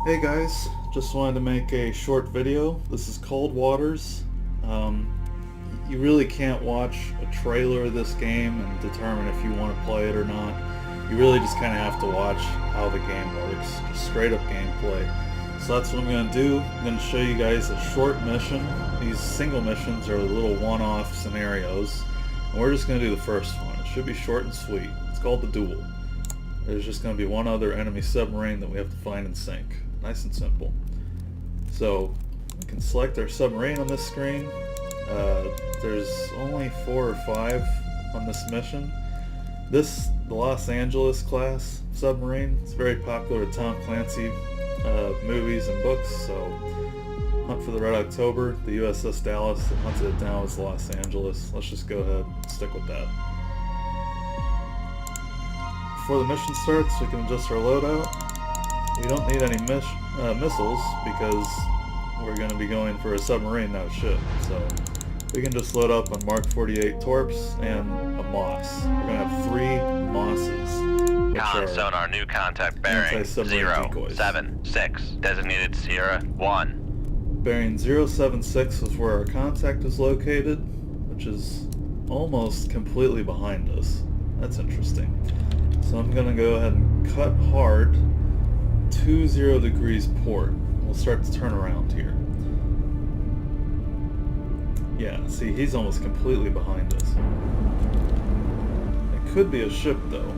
Hey guys, just wanted to make a short video. This is Cold Waters. You really can't watch a trailer of this game and determine if you want to play it or not. You really just kind of have to watch how the game works, just straight up gameplay. So that's what I'm going to do. I'm going to show you guys a short mission. These single missions are little one-off scenarios, and we're just going to do the first one. It should be short and sweet. It's called the Duel. There's just going to be one other enemy submarine that we have to find and sink. Nice and simple. So we can select our submarine on this screen. There's only 4 or 5 on this mission. The Los Angeles class submarine, it's very popular with Tom Clancy movies and books. So Hunt for the Red October, the USS Dallas that hunted it down was Los Angeles. Let's just go ahead and stick with that. Before the mission starts, we can adjust our loadout. We don't need any missiles because we're going to be going for a submarine, not a ship. So we can just load up on Mark 48 torps and a Moss. We're going to have 3 Mosses, which are sonar, new contact bearing 076, designated Sierra 1. Bearing 076 is where our contact is located, which is almost completely behind us. That's interesting. So I'm going to go ahead and cut hard 20 degrees port. We'll start to turn around here. Yeah, see, he's almost completely behind us. It could be a ship, though.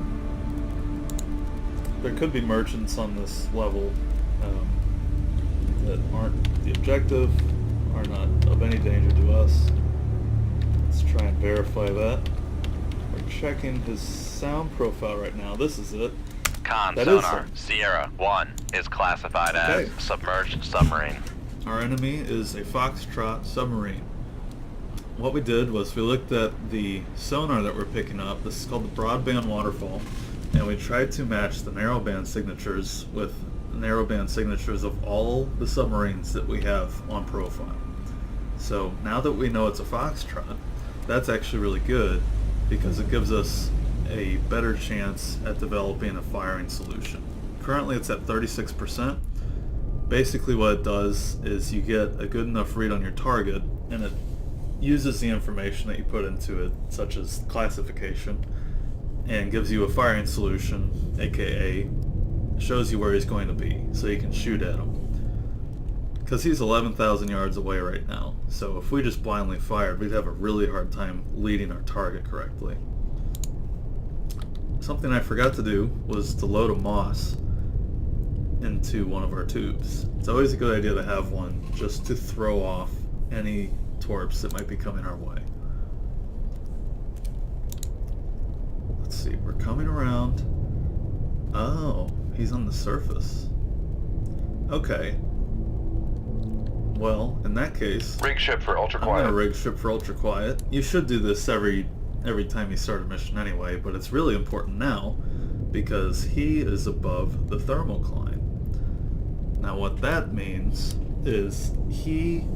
There could be merchants on this level that aren't the objective, are not of any danger to us. Let's try and verify that. We're checking his sound profile right now. This is it. Sonar, Sierra 1 is classified as submerged submarine. Our enemy is a Foxtrot submarine. What we did was we looked at the sonar that we're picking up. This is called the broadband waterfall, and we tried to match the narrowband signatures with the narrowband signatures of all the submarines that we have on profile. So now that we know it's a Foxtrot, that's actually really good because it gives us a better chance at developing a firing solution. Currently it's at 36%. Basically what it does is you get a good enough read on your target, and it uses the information that you put into it, such as classification, and gives you a firing solution, aka shows you where he's going to be so you can shoot at him. Because he's 11,000 yards away right now, so if we just blindly fired, we'd have a really hard time leading our target correctly. Something I forgot to do was to load a Moss into one of our tubes. It's always a good idea to have one just to throw off any torps that might be coming our way. Let's see, we're coming around. Oh, he's on the surface. Okay. Well, in that case, Rig ship for ultra I'm quiet. gonna rig ship for ultra quiet. You should do this every time you start a mission anyway, but it's really important now because he is above the thermocline. Now what that means is he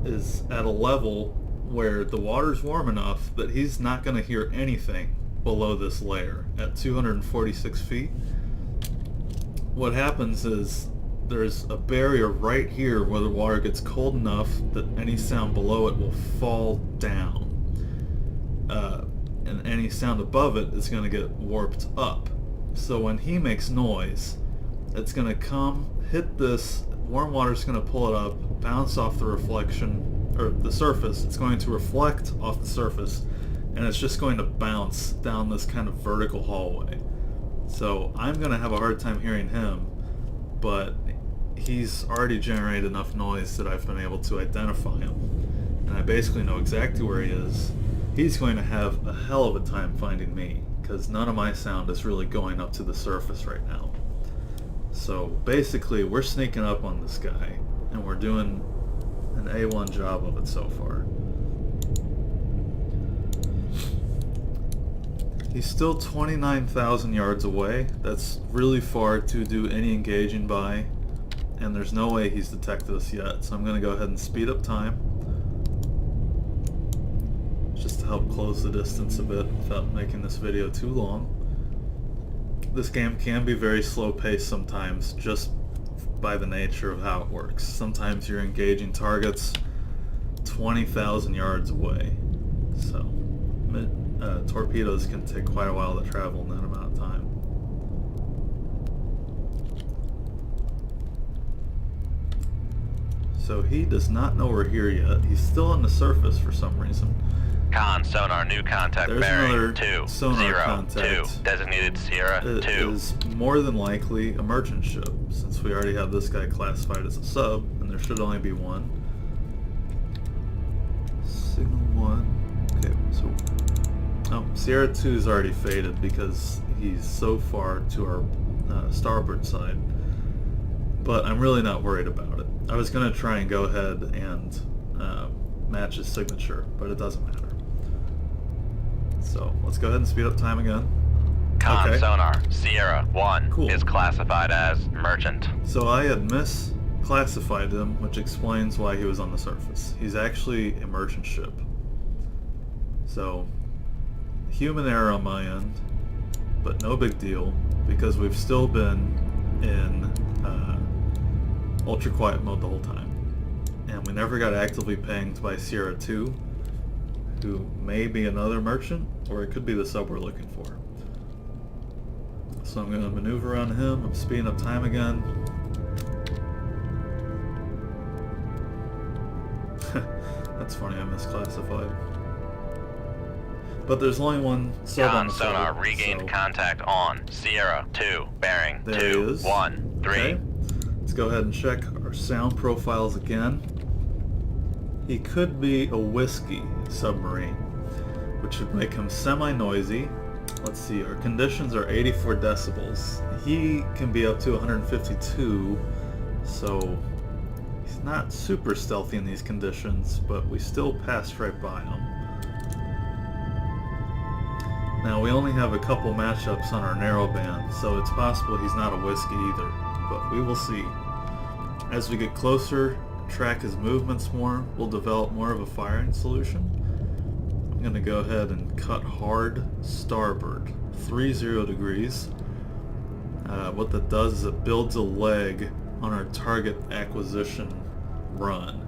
is at a level where the water's warm enough that he's not going to hear anything below this layer at 246 feet. What happens is there's a barrier right here where the water gets cold enough that any sound below it will fall down. And any sound above it is going to get warped up. So when he makes noise, it's going to come, hit this, warm water is going to pull it up, bounce off the reflection, or the surface. It's going to reflect off the surface, and it's just going to bounce down this kind of vertical hallway. So I'm going to have a hard time hearing him, but he's already generated enough noise that I've been able to identify him. And I basically know exactly where he is. He's going to have a hell of a time finding me, because none of my sound is really going up to the surface right now. So basically we're sneaking up on this guy, and we're doing an A1 job of it so far. He's still 29,000 yards away. That's really far to do any engaging by, and there's no way he's detected us yet, so I'm going to go ahead and speed up time just to help close the distance a bit without making this video too long. This game can be very slow paced sometimes, just by the nature of how it works. Sometimes you're engaging targets 20,000 yards away, so torpedoes can take quite a while to travel in that amount of time. So he does not know we're here yet. He's still on the surface for some reason. Con, sonar, new contact, There's bearing, another 2, sonar 0, contact. 2, designated Sierra, It 2. is more than likely a merchant ship, since we already have this guy classified as a sub, and there should only be one. Signal 1. Okay, so... Oh, Sierra 2 is already faded because he's so far to our starboard side. But I'm really not worried about it. I was going to try and go ahead and match his signature, but it doesn't matter. So let's go ahead and speed up time again. Con, Okay. sonar, Sierra 1 Cool. is classified as merchant. So I had misclassified him, which explains why he was on the surface. He's actually a merchant ship. So, human error on my end, but no big deal, because we've still been in ultra quiet mode the whole time. And we never got actively pinged by Sierra 2, who may be another merchant, or it could be the sub we're looking for. So I'm going to maneuver on him. I'm speeding up time again. That's funny, I misclassified. But there's only one sub on Con, the sonar, side, regained so contact on Sierra 2, bearing, there 2, he is. 1, 3. Okay. Let's go ahead and check our sound profiles again. He could be a whiskey submarine, which would make him semi-noisy. Let's see, our conditions are 84 decibels. He can be up to 152, so he's not super stealthy in these conditions, but we still passed right by him. Now, we only have a couple matchups on our narrowband, so it's possible he's not a whiskey either, but we will see. As we get closer, track his movements more, we'll develop more of a firing solution. I'm going to go ahead and cut hard starboard, 30 degrees. What that does is it builds a leg on our target acquisition run,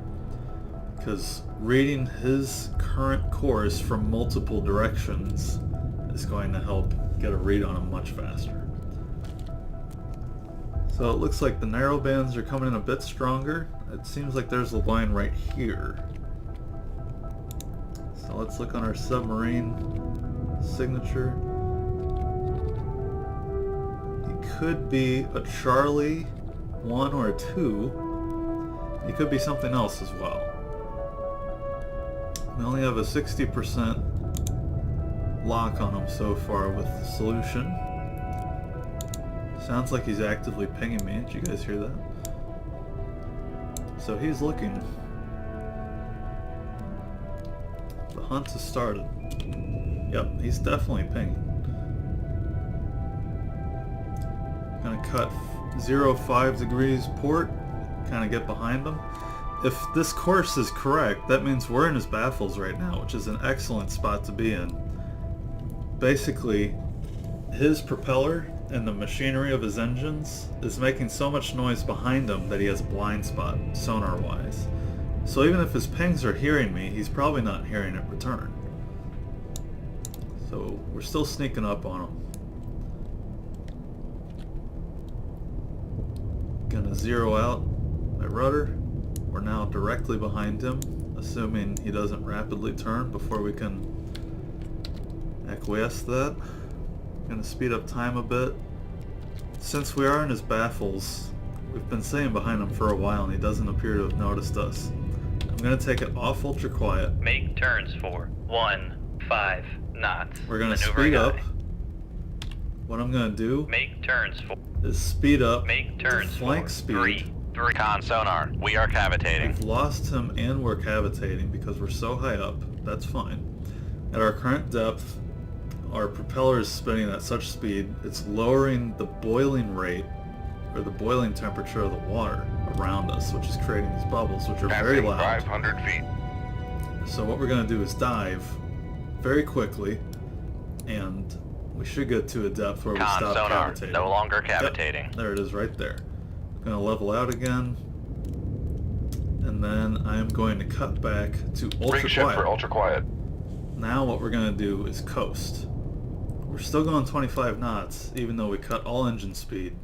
because reading his current course from multiple directions is going to help get a read on him much faster. So it looks like the narrow bands are coming in a bit stronger. It seems like there's a line right here. So let's look on our submarine signature. He could be a Charlie 1 or a 2. He could be something else as well. We only have a 60% lock on him so far with the solution. Sounds like he's actively pinging me. Did you guys hear that? So he's looking. The hunt has started. Yep, he's definitely pinging. Gonna cut 0.5 degrees port, kind of get behind him. If this course is correct, that means we're in his baffles right now, which is an excellent spot to be in. Basically, his propeller and the machinery of his engines is making so much noise behind him that he has a blind spot, sonar-wise. So even if his pings are hearing me, he's probably not hearing it return. So we're still sneaking up on him. Gonna zero out my rudder. We're now directly behind him, assuming he doesn't rapidly turn before we can acquiesce that. Gonna speed up time a bit. Since we are in his baffles, we've been staying behind him for a while and he doesn't appear to have noticed us. I'm gonna take it off ultra quiet. Make turns for 15 knots. We're gonna Maneuvering speed up. high. What I'm gonna do Make turns for. is speed up Make to turns flank for speed. 3. Con, sonar, we are cavitating. We've lost him and we're cavitating because we're so high up. That's fine. At our current depth, our propeller is spinning at such speed, it's lowering the boiling rate, or the boiling temperature of the water around us, which is creating these bubbles, which are very Passing loud. 500 feet. So what we're going to do is dive very quickly, and we should get to a depth where we Con, stop sonar, cavitating. no longer Yep, cavitating. there it is right there. Gonna level out again. And then I'm going to cut back to ultra Rig shift quiet. for ultra quiet. Now what we're gonna do is coast. We're still going 25 knots, even though we cut all engine speed.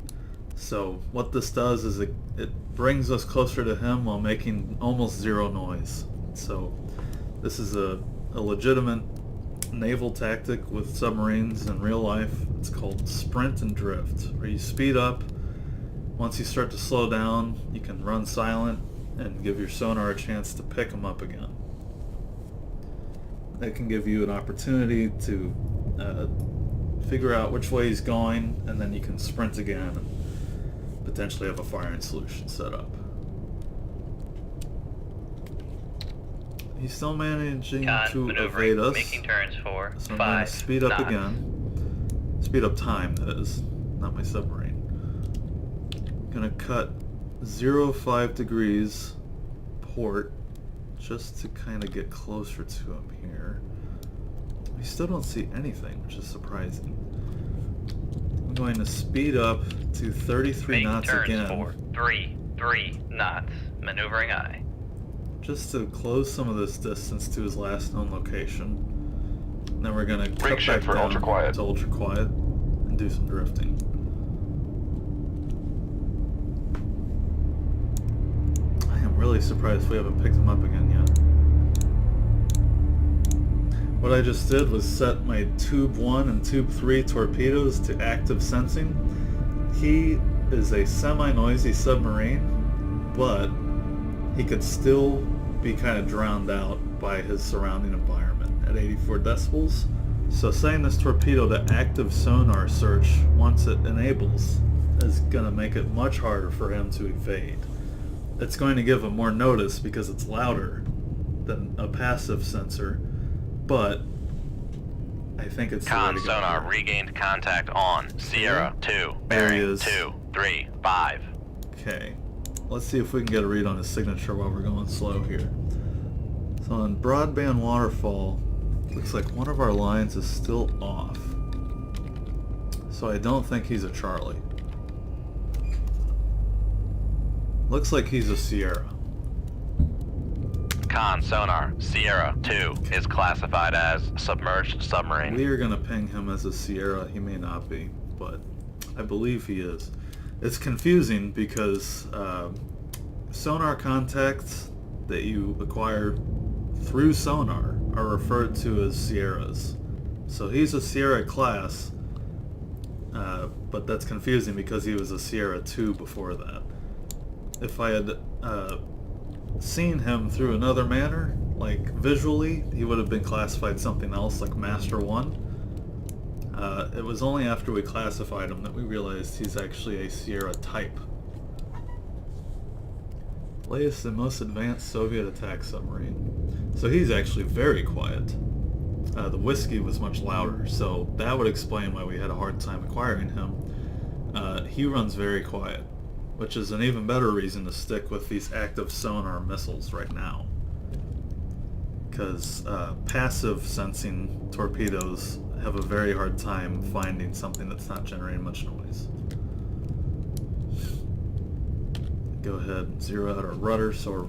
So what this does is it brings us closer to him while making almost zero noise. So this is a legitimate naval tactic with submarines in real life. It's called sprint and drift, where you speed up. Once you start to slow down, you can run silent and give your sonar a chance to pick them up again. That can give you an opportunity to figure out which way he's going, and then you can sprint again and potentially have a firing solution set up. He's still managing to evade us. Making turns for So I'm 5 going to speed up knots. again. Speed up time, that is, not my submarine. Gonna cut 0.5 degrees port just to kind of get closer to him here. We still don't see anything, which is surprising. I'm going to speed up to 33 Making knots turns again. for 3 knots. Maneuvering aye. Just to close some of this distance to his last known location. And then we're going to cut back shift for down ultra quiet. to ultra quiet and do some drifting. I am really surprised we haven't picked him up again yet. What I just did was set my Tube 1 and Tube 3 torpedoes to active sensing. He is a semi-noisy submarine, but he could still be kind of drowned out by his surrounding environment at 84 decibels. So setting this torpedo to active sonar search once it enables is going to make it much harder for him to evade. It's going to give him more notice because it's louder than a passive sensor, but I think it's the way Con to go sonar here. regained contact on Sierra 2, There he bearing is. 235. Okay, let's see if we can get a read on his signature while we're going slow here. So on broadband waterfall, looks like one of our lines is still off. So I don't think he's a Charlie. Looks like he's a Sierra. Con sonar Sierra 2 is classified as submerged submarine. We are going to ping him as a Sierra. He may not be, but I believe he is. It's confusing because sonar contacts that you acquire through sonar are referred to as Sierras. So he's a Sierra class, but that's confusing because he was a Sierra 2 before that. If I had seen him through another manner, like visually, he would have been classified something else, like Master 1. It was only after we classified him that we realized he's actually a Sierra type. Latest and most advanced Soviet attack submarine. So he's actually very quiet. The whiskey was much louder, so that would explain why we had a hard time acquiring him. He runs very quiet, which is an even better reason to stick with these active sonar missiles right now. Because passive sensing torpedoes have a very hard time finding something that's not generating much noise. Go ahead and zero out our rudder, so we're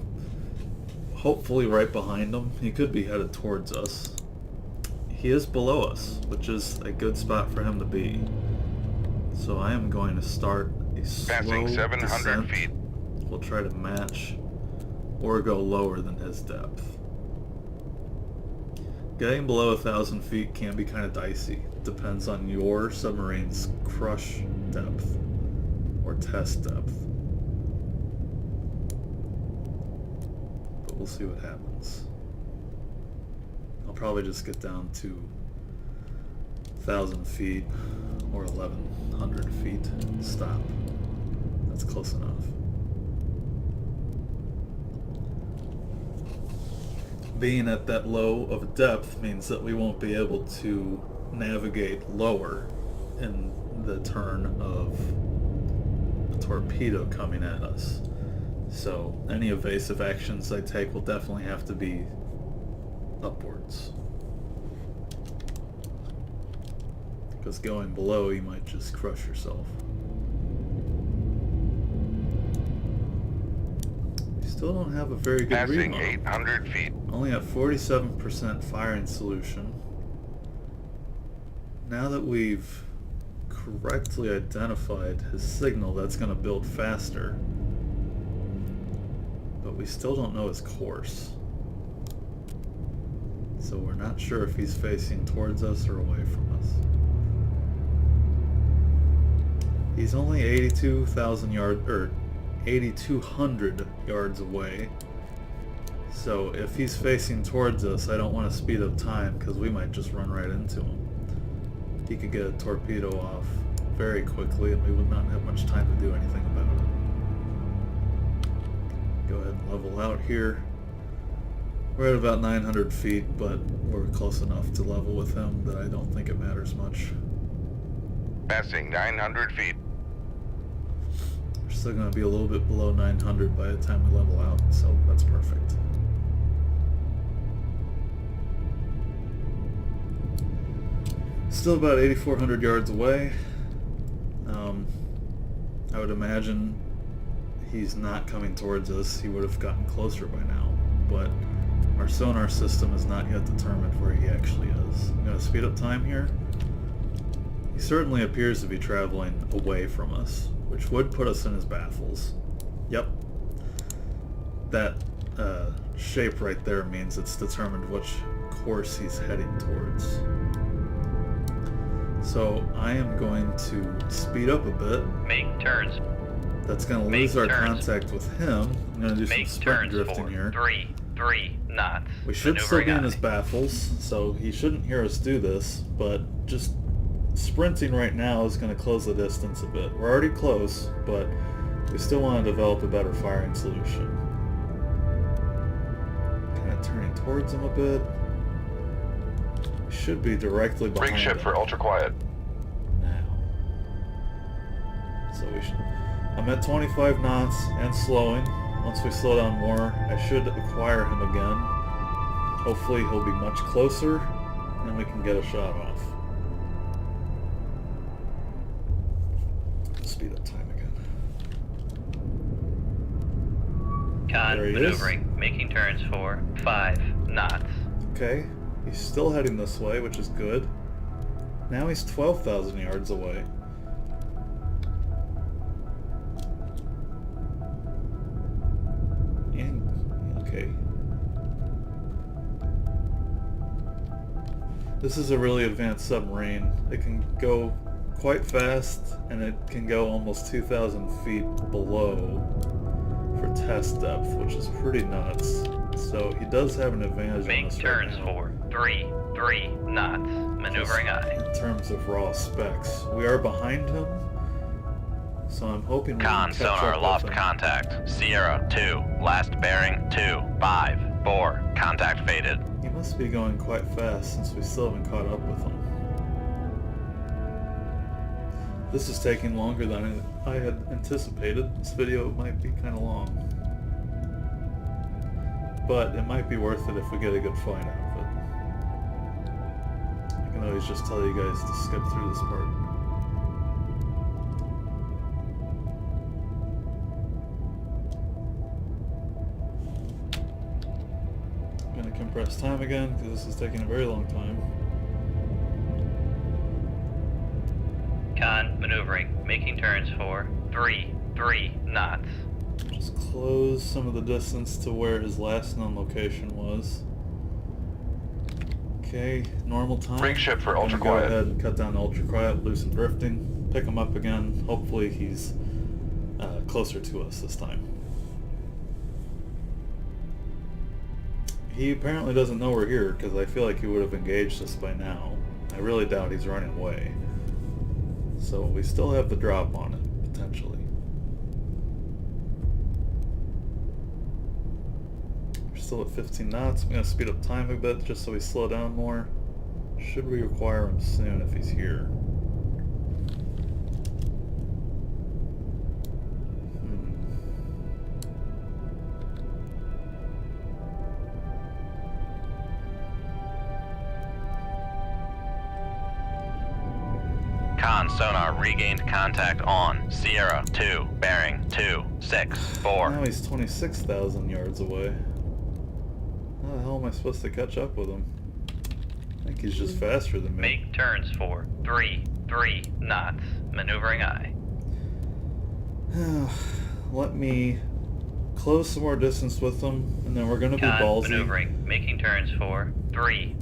hopefully right behind him. He could be headed towards us. He is below us, which is a good spot for him to be. So I am going to start a slow Passing 700 descent. feet. We'll try to match or go lower than his depth. Getting below 1,000 feet can be kind of dicey. Depends on your submarine's crush depth or test depth. But we'll see what happens. I'll probably just get down to 1,000 feet or 1,100 feet and stop. That's close enough. Being at that low of a depth means that we won't be able to navigate lower in the turn of a torpedo coming at us. So any evasive actions I take will definitely have to be upwards. Because going below, you might just crush yourself. Still don't have a very good Passing read on him. 800 feet. Only at 47% firing solution. Now that we've correctly identified his signal, that's going to build faster. But we still don't know his course. So we're not sure if he's facing towards us or away from us. He's only 82,000 yards, or 8,200 yards away. So if he's facing towards us, I don't want to speed up time because we might just run right into him. He could get a torpedo off very quickly and we would not have much time to do anything about it. Go ahead and level out here. We're at about 900 feet, but we're close enough to level with him that I don't think it matters much. Passing 900 feet. We're still going to be a little bit below 900 by the time we level out, so that's perfect. Still about 8,400 yards away. I would imagine he's not coming towards us. He would have gotten closer by now, but our sonar system has not yet determined where he actually is. I'm going to speed up time here. He certainly appears to be traveling away from us, which would put us in his baffles. Yep. That shape right there means it's determined which course he's heading towards. So I am going to speed up a bit. Make turns. That's going to lose our contact with him. I'm going to do some sprint drifting here. 3 knots. We should still be in his baffles, so he shouldn't hear us do this, but just sprinting right now is going to close the distance a bit. We're already close, but we still want to develop a better firing solution. Kind of turning towards him a bit. We should be directly behind Brig ship him for ultra quiet. now. So we should... I'm at 25 knots and slowing. Once we slow down more, I should acquire him again. Hopefully he'll be much closer, and we can get a shot off. Speed up time again. Con There he maneuvering, is. making turns for 5 knots. Okay, he's still heading this way, which is good. Now he's 12,000 yards away. Okay. This is a really advanced submarine. It can go quite fast, and it can go almost 2,000 feet below for test depth, which is pretty nuts. So he does have an advantage on us Make right turns now. for 3 knots. Maneuvering aye. In terms of raw specs, we are behind him, so I'm hoping we Con can catch sonar up lost with him. contact. Sierra 2, last bearing 2, 5, 4, contact faded. He must be going quite fast since we still haven't caught up with him. This is taking longer than I had anticipated. This video might be kind of long, but it might be worth it if we get a good fight out of it. I can always just tell you guys to skip through this part. I'm going to compress time again because this is taking a very long time. Con maneuvering, making turns for 3 knots. Just close some of the distance to where his last known location was. Okay, normal time. Brig ship for I'm ultra gonna quiet. Go ahead and cut down to ultra quiet, loosen drifting, pick him up again. Hopefully he's closer to us this time. He apparently doesn't know we're here because I feel like he would have engaged us by now. I really doubt he's running away. So we still have the drop on it, potentially. We're still at 15 knots. I'm going to speed up time a bit just so we slow down more. Should we require him soon if he's here? Con sonar regained contact on Sierra 2, bearing 2, 6, 4. Now he's 26,000 yards away. How the hell am I supposed to catch up with him? I think he's just faster than me. Make turns for 3 knots. Maneuvering aye. Let me close some more distance with him, and then we're going to be Con ballsy. maneuvering. Making turns for 3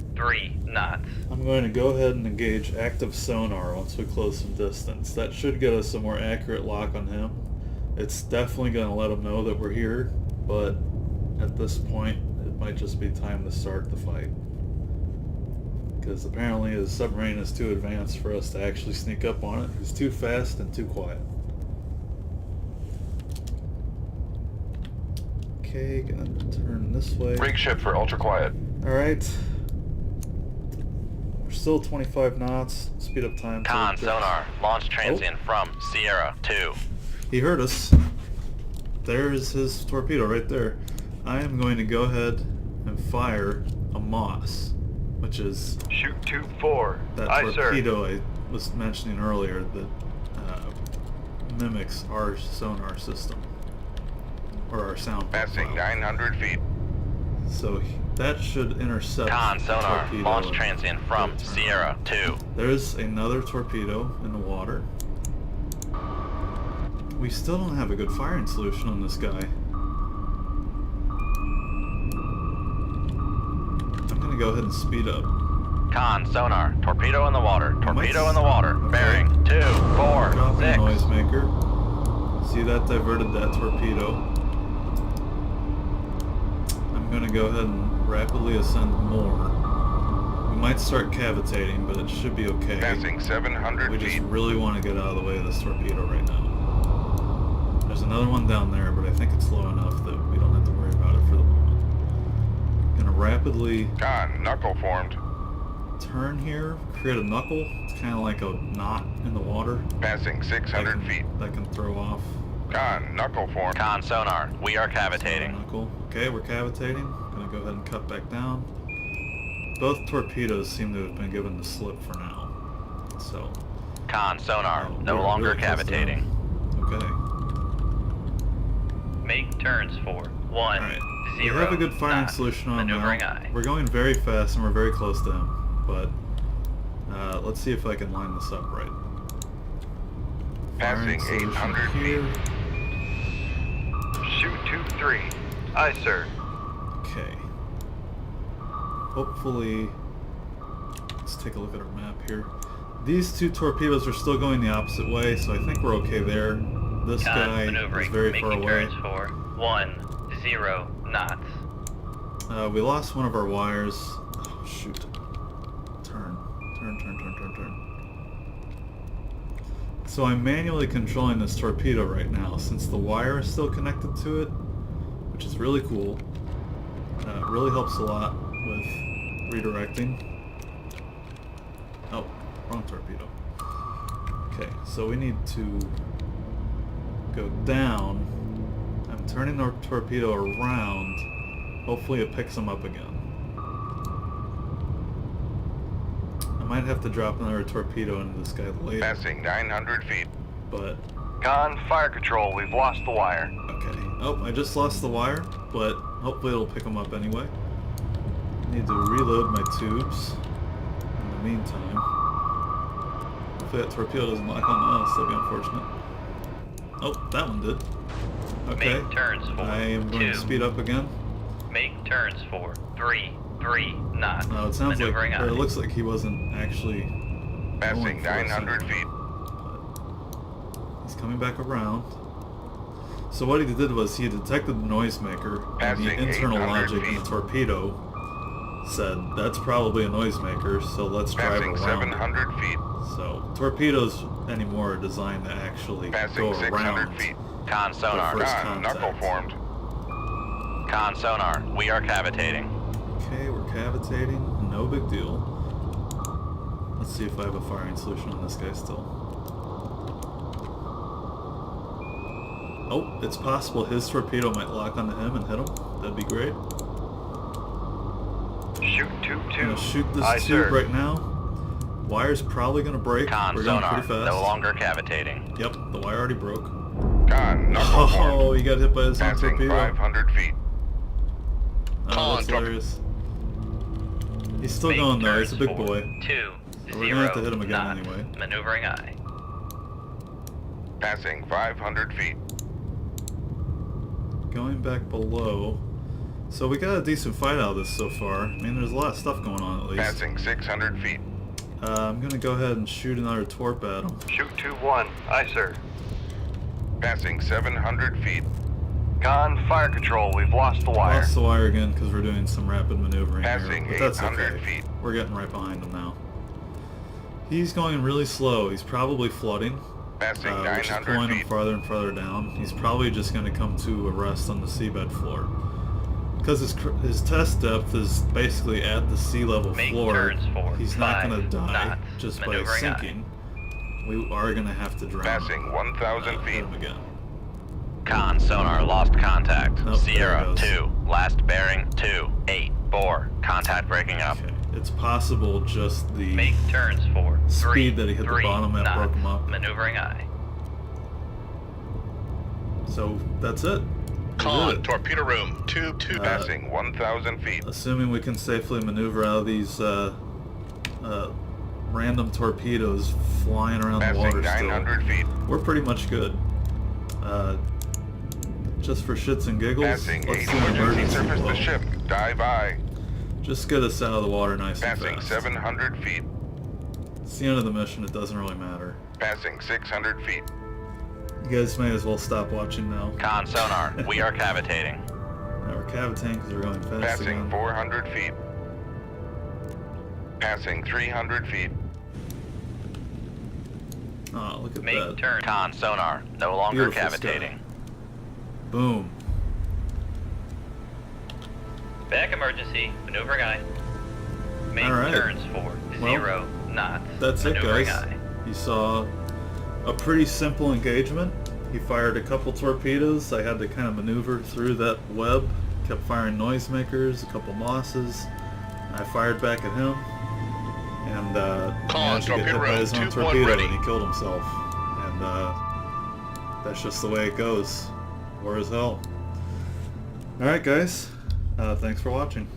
knots. I'm going to go ahead and engage active sonar once we close some distance. That should get us a more accurate lock on him. It's definitely going to let him know that we're here, but at this point it might just be time to start the fight. Because apparently his submarine is too advanced for us to actually sneak up on it. He's too fast and too quiet. Okay, gonna turn this way. Rig ship for ultra quiet. Alright. We're still 25 knots. Speed up time. Con sonar. Launch transient from Sierra 2. He heard us. There's his torpedo right there. I am going to go ahead and fire a Moss, which is Shoot 2-4. that Aye, sir. torpedo I was mentioning earlier that mimics our sonar system, or our sound Passing profile. 900 feet. So that should intercept Con the sonar. torpedo Launch and transient from get it turned Sierra around. 2. There's another torpedo in the water. We still don't have a good firing solution on this guy. I'm gonna go ahead and speed up. Con sonar. Torpedo in the water. Torpedo might- in the water. okay. Bearing 2, 4, Dropping a 6. noisemaker. See, that diverted that torpedo. I'm gonna go ahead and rapidly ascend more. We might start cavitating, but it should be okay. Passing 700 We just feet. really want to get out of the way of this torpedo right now. There's another one down there, but I think it's low enough that we don't have to worry about it for the moment. Gonna rapidly Con, knuckle formed. turn here, create a knuckle. It's kind of like a knot in the water. Passing 600 feet. That can throw off. Con, knuckle formed. Con sonar. We are Another cavitating. knuckle. Okay, we're cavitating. Gonna go ahead and cut back down. Both torpedoes seem to have been given the slip for now. So, Con sonar. oh, No we're longer really close to cavitating. them. Okay. Make turns for 1 Alright. 0 We have a good firing knots. solution on Maneuvering now. aye. We're going very fast and we're very close to him. But let's see if I can line this up right. Firing Passing solution 800 here. Shoot 2-3. Aye, sir. Okay. Hopefully, let's take a look at our map here. These two torpedoes are still going the opposite way, so I think we're okay there. This Con guy is maneuvering. very Making far away. turns for 1 0 knots. We lost one of our wires. Oh, shoot. Turn. So I'm manually controlling this torpedo right now since the wire is still connected to it, which is really cool. It really helps a lot with redirecting. Oh, wrong torpedo. Okay, so we need to go down. I'm turning our torpedo around. Hopefully it picks them up again. I might have to drop another torpedo into this guy later, Passing 900 feet. but Con, fire control. We've lost the wire. okay. Oh, I just lost the wire, but hopefully it'll pick them up anyway. Need to reload my tubes in the meantime. Hopefully that torpedo doesn't lock on us, that'd be unfortunate. Oh, that one did. Okay. Make turns for I am going 2. to speed up again. Make turns for 3 knots. No, it sounds like, Maneuvering or it aye. looks like he wasn't actually Passing going for us 900 anyway. feet. But he's coming back around. So what he did was he detected the noisemaker, and the Passing internal 800 logic in the feet. torpedo said, that's probably a noisemaker, so let's drive Passing around it." 700 feet. So torpedoes anymore are designed to actually Passing go 600 around. feet. Con sonar. First Con, knuckle contact. formed. Con sonar. We are cavitating. Okay, we're cavitating, no big deal. Let's see if I have a firing solution on this guy still. Oh, it's possible his torpedo might lock onto him and hit him. That'd be great. Shoot I'm 2-2. gonna shoot this Aye, tube sir. right now. Wire's probably gonna break. Con We're going sonar. pretty fast. No longer cavitating. Yep, the wire already broke. Con, knuckle Oh, formed. he got hit by his own Passing torpedo. 500 feet. Oh, that's hilarious. He's still Make going though, he's turns a big for boy. 2, So 0, we're gonna have to hit him again knots. anyway. Maneuvering aye. Passing 500 feet. Going back below. So we got a decent fight out of this so far. I mean, there's a lot of stuff going on at least. Passing 600 feet. I'm gonna go ahead and shoot another torp at him. Shoot 2-1. Aye, sir. Passing 700 feet. Con, fire control. We've lost the wire. Lost the wire again because we're doing some rapid maneuvering Passing here, but that's 800 okay. feet. We're getting right behind him now. He's going really slow. He's probably flooding, Passing which is 900 pulling him feet. farther and farther down. He's probably just going to come to a rest on the seabed floor. Because his test depth is basically at the sea level Make floor, turns for he's not 5 going to die knots. just by Maneuvering sinking. We are going to have to drown Passing him. 1,000 Hit feet. him again. Con sonar lost contact. Nope, there Sierra it goes. 2. Last bearing 284. Contact breaking up. Okay. It's possible just the Make turns for 3, speed that he hit the 3 bottom at knots. broke him up. Maneuvering aye. So that's it. We did it. torpedo room, tube 2. Passing 1,000 feet. Assuming we can safely maneuver out of these random torpedoes flying around the Passing water 900 still, feet. we're pretty much good. Just for shits and giggles, Passing let's do an 800 feet. emergency Surface blow. the ship. Dive aye. Just get us out of the water nice and Passing fast. 700 feet. It's the end of the mission, it doesn't really matter. Passing 600 feet. You guys may as well stop watching now. Con sonar. We are cavitating. Now we're cavitating because we're going fast Passing again. 400 feet. Passing 300 feet. Oh, look at Make that. turns. Con sonar. No longer Beautiful sky. cavitating. Boom. Back emergency. Maneuvering aye. Make Alright. turns for Well, 0 knots. That's it, Maneuvering guys. aye. You saw a pretty simple engagement. He fired a couple torpedoes. I had to kind of maneuver through that web. Kept firing noisemakers, a couple mosses. I fired back at him, and he managed to get hit by his own 2-1 torpedo, ready. and he killed himself. And that's just the way it goes. War is hell. All right, guys. Thanks for watching.